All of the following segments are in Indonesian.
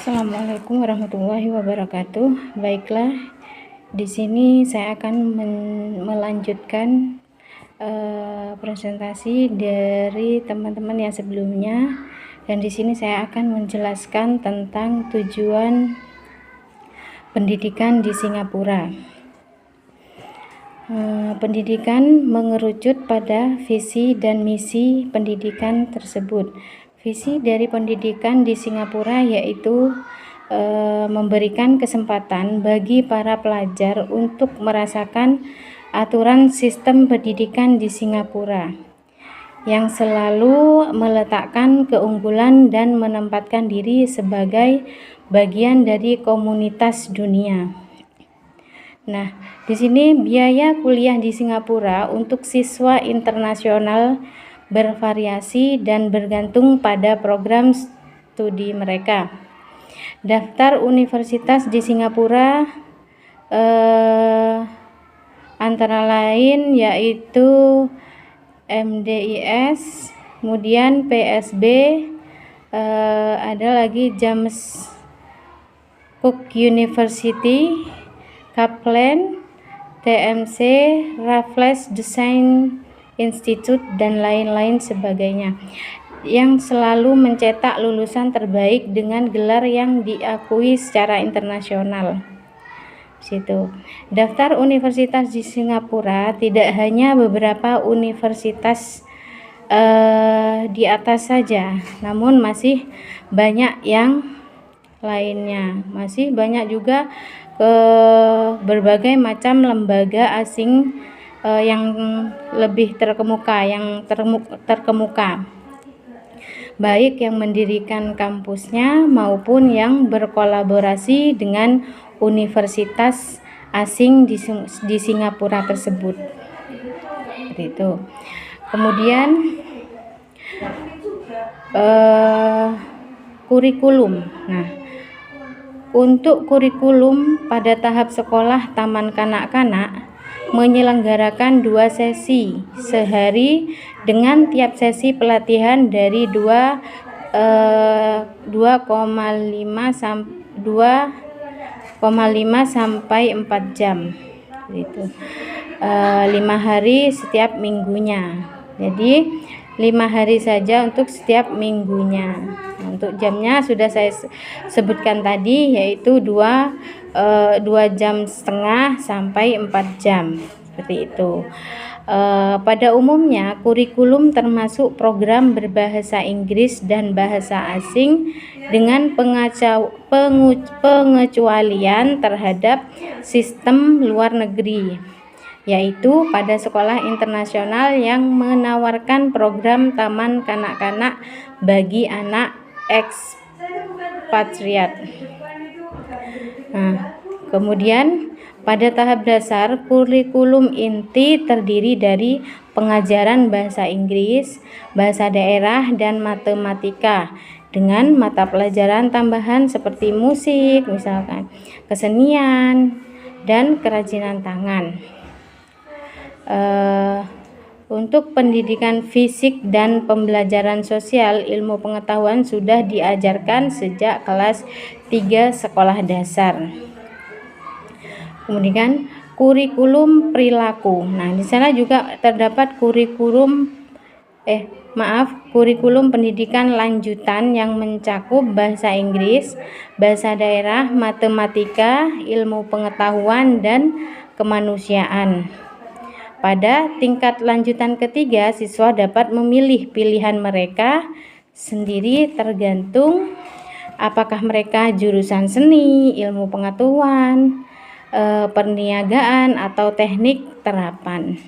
Assalamualaikum warahmatullahi wabarakatuh. Baiklah, di sini saya akan melanjutkan presentasi dari teman-teman yang sebelumnya, dan di sini saya akan menjelaskan tentang tujuan pendidikan di Singapura. Pendidikan mengerucut pada visi dan misi pendidikan tersebut. Visi dari pendidikan di Singapura yaitu memberikan kesempatan bagi para pelajar untuk merasakan aturan sistem pendidikan di Singapura yang selalu meletakkan keunggulan dan menempatkan diri sebagai bagian dari komunitas dunia. Nah, di sini biaya kuliah di Singapura untuk siswa internasional bervariasi dan bergantung pada program studi mereka. Daftar universitas di Singapura antara lain yaitu MDIS, kemudian PSB, ada lagi James Cook University, Kaplan, TMC, Raffles Design Institute, dan lain-lain sebagainya, yang selalu mencetak lulusan terbaik dengan gelar yang diakui secara internasional. Situ. Daftar universitas di Singapura tidak hanya beberapa universitas di atas saja, namun masih banyak yang lainnya. Masih banyak juga berbagai macam lembaga asing yang lebih terkemuka, baik yang mendirikan kampusnya maupun yang berkolaborasi dengan universitas asing di Singapura tersebut. Seperti itu. Kemudian kurikulum. Nah, untuk kurikulum pada tahap sekolah taman kanak-kanak menyelenggarakan 2 sesi sehari dengan tiap sesi pelatihan dari 2,5 sampai 4 jam gitu. 5 hari setiap minggunya. Jadi 5 hari saja untuk setiap minggunya. Untuk jamnya sudah saya sebutkan tadi, yaitu 2,5 jam sampai 4 jam, seperti itu. Pada umumnya kurikulum termasuk program berbahasa Inggris dan bahasa asing dengan pengecualian terhadap sistem luar negeri, yaitu pada sekolah internasional yang menawarkan program taman kanak-kanak bagi anak ekspatriat. Nah, kemudian pada tahap dasar kurikulum inti terdiri dari pengajaran bahasa Inggris, bahasa daerah, dan matematika dengan mata pelajaran tambahan seperti musik, misalkan kesenian dan kerajinan tangan. Untuk pendidikan fisik dan pembelajaran sosial, ilmu pengetahuan sudah diajarkan sejak kelas 3 sekolah dasar. Kemudian kurikulum perilaku. Nah, di sana juga terdapat kurikulum pendidikan lanjutan yang mencakup bahasa Inggris, bahasa daerah, matematika, ilmu pengetahuan, dan kemanusiaan. Pada tingkat lanjutan ketiga, siswa dapat memilih pilihan mereka sendiri tergantung apakah mereka jurusan seni, ilmu pengetahuan, perniagaan, atau teknik terapan.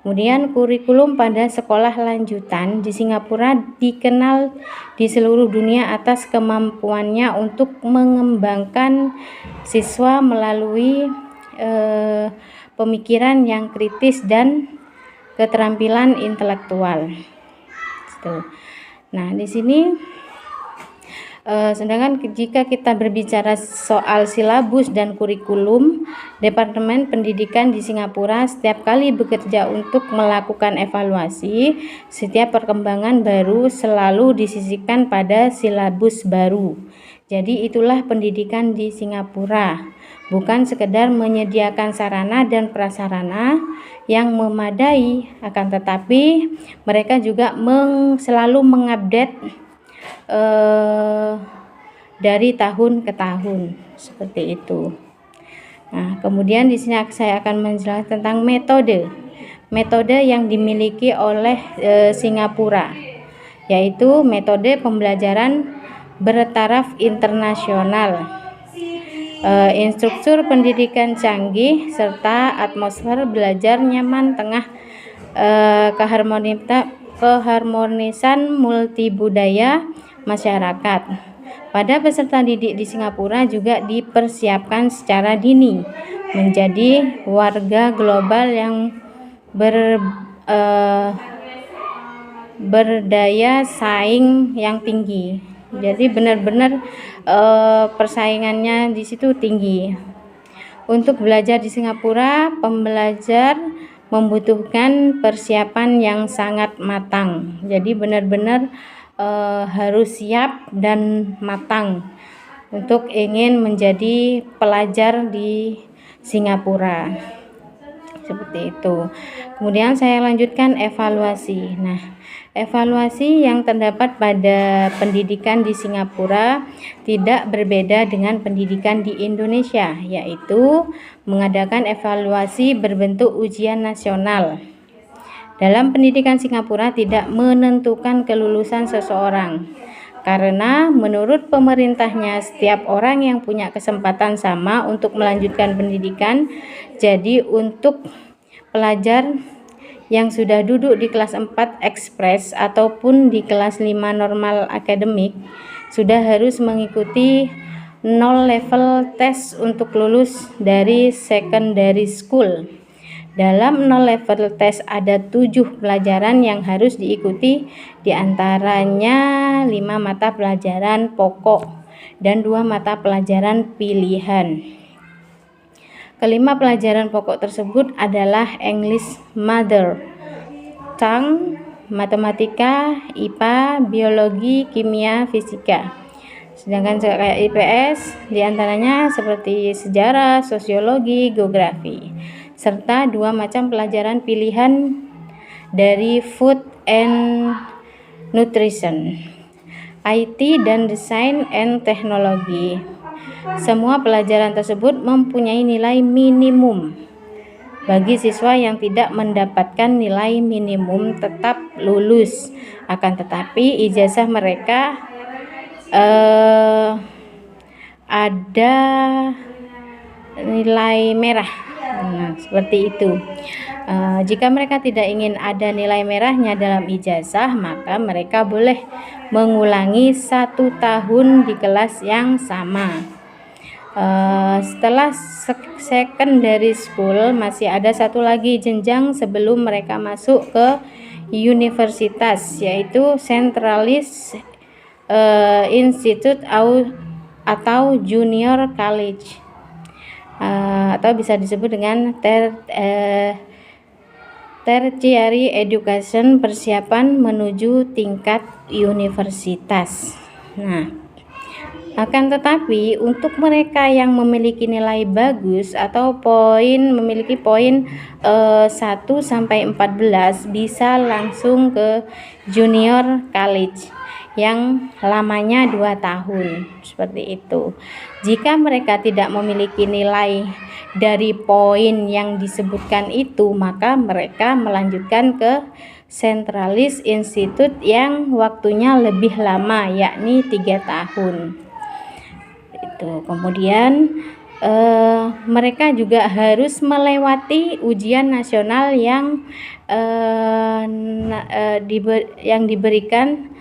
Kemudian kurikulum pada sekolah lanjutan di Singapura dikenal di seluruh dunia atas kemampuannya untuk mengembangkan siswa melalui pemikiran yang kritis dan keterampilan intelektual. Nah, di sini Sedangkan jika kita berbicara soal silabus dan kurikulum, Departemen Pendidikan di Singapura setiap kali bekerja untuk melakukan evaluasi, setiap perkembangan baru selalu disisipkan pada silabus baru. Jadi itulah pendidikan di Singapura, bukan sekedar menyediakan sarana dan prasarana yang memadai, akan tetapi mereka juga selalu mengupdate dari tahun ke tahun, seperti itu. Nah, kemudian di sini saya akan menjelaskan tentang metode yang dimiliki oleh Singapura, yaitu metode pembelajaran bertaraf internasional, instruktur pendidikan canggih, serta atmosfer belajar nyaman tengah keharmonisan multibudaya masyarakat. Pada peserta didik di Singapura juga dipersiapkan secara dini menjadi warga global yang berdaya saing yang tinggi. Jadi benar-benar persaingannya di situ tinggi. Untuk belajar di Singapura, pembelajar membutuhkan persiapan yang sangat matang. Jadi benar-benar harus siap dan matang untuk ingin menjadi pelajar di Singapura, seperti itu. Kemudian saya lanjutkan evaluasi. Nah, evaluasi yang terdapat pada pendidikan di Singapura tidak berbeda dengan pendidikan di Indonesia, yaitu mengadakan evaluasi berbentuk ujian nasional. Dalam pendidikan Singapura tidak menentukan kelulusan seseorang, karena menurut pemerintahnya setiap orang yang punya kesempatan sama untuk melanjutkan pendidikan. Jadi untuk pelajar yang sudah duduk di kelas 4 ekspres ataupun di kelas 5 normal akademik sudah harus mengikuti 0 level tes untuk lulus dari secondary school. Dalam 0 level tes ada 7 pelajaran yang harus diikuti, diantaranya 5 mata pelajaran pokok dan 2 mata pelajaran pilihan. Kelima pelajaran pokok tersebut adalah English Mother Tongue, Matematika, IPA, Biologi, Kimia, Fisika. Sedangkan kayak IPS diantaranya seperti sejarah, sosiologi, geografi, serta 2 macam pelajaran pilihan dari Food and Nutrition, IT, dan Design and Technology. Semua pelajaran tersebut mempunyai nilai minimum. Bagi siswa yang tidak mendapatkan nilai minimum tetap lulus, akan tetapi ijazah mereka ada nilai merah. Nah, seperti itu. Jika mereka tidak ingin ada nilai merahnya dalam ijazah, maka mereka boleh mengulangi 1 tahun di kelas yang sama. Setelah secondary school masih ada 1 lagi jenjang sebelum mereka masuk ke universitas, yaitu Centralis Institute atau Junior College, atau bisa disebut dengan tertiary education, persiapan menuju tingkat universitas. Nah, akan tetapi untuk mereka yang memiliki nilai bagus atau memiliki poin 1 sampai 14 bisa langsung ke junior college yang lamanya 2 tahun, seperti itu. Jika mereka tidak memiliki nilai dari poin yang disebutkan itu, maka mereka melanjutkan ke Centralis Institute yang waktunya lebih lama, yakni 3 tahun. Itu. Kemudian mereka juga harus melewati ujian nasional yang diberikan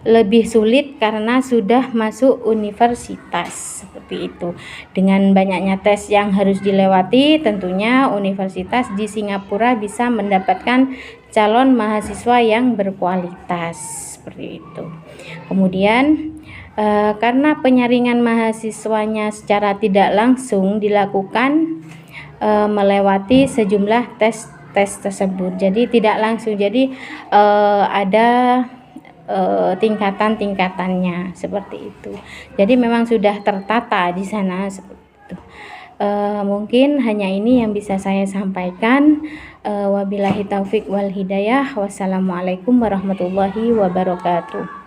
lebih sulit karena sudah masuk universitas, seperti itu. Dengan banyaknya tes yang harus dilewati, tentunya universitas di Singapura bisa mendapatkan calon mahasiswa yang berkualitas, seperti itu. Kemudian Karena penyaringan mahasiswanya secara tidak langsung dilakukan melewati sejumlah tes tersebut, jadi tidak langsung, jadi ada tingkatan-tingkatannya seperti itu. Jadi memang sudah tertata di sana seperti itu. Mungkin hanya ini yang bisa saya sampaikan. Wabillahi taufik wal hidayah. Wassalamualaikum warahmatullahi wabarakatuh.